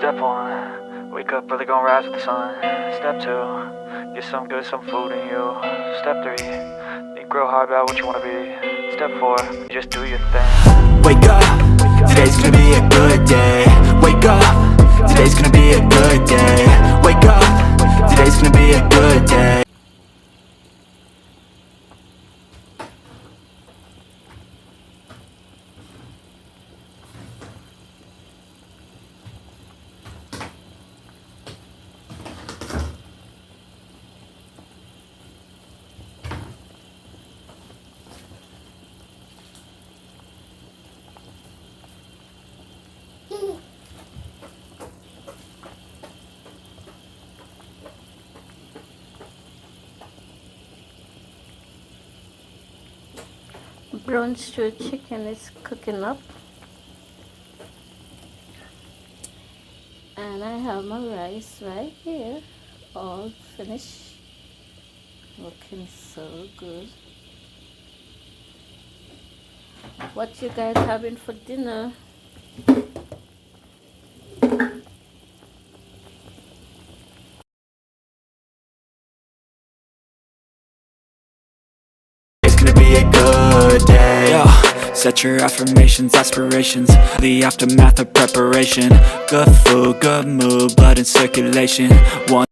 Step one, wake up early, gon' rise with the sun. Step two, get some good, some food in you. Step three, think real hard about what you wanna be. Step four, just do your thing. Wake up, today's gonna be a good day. Wake up, today's gonna be a good day. Wake up, today's gonna be a good day. Brown stew chicken is cooking up, and I have my rice right here, all finished, looking so good. What you guys having for dinner? It's gonna be a good day. Yeah. Set your affirmations, aspirations. The aftermath of preparation. Good food, good mood, blood in circulation. One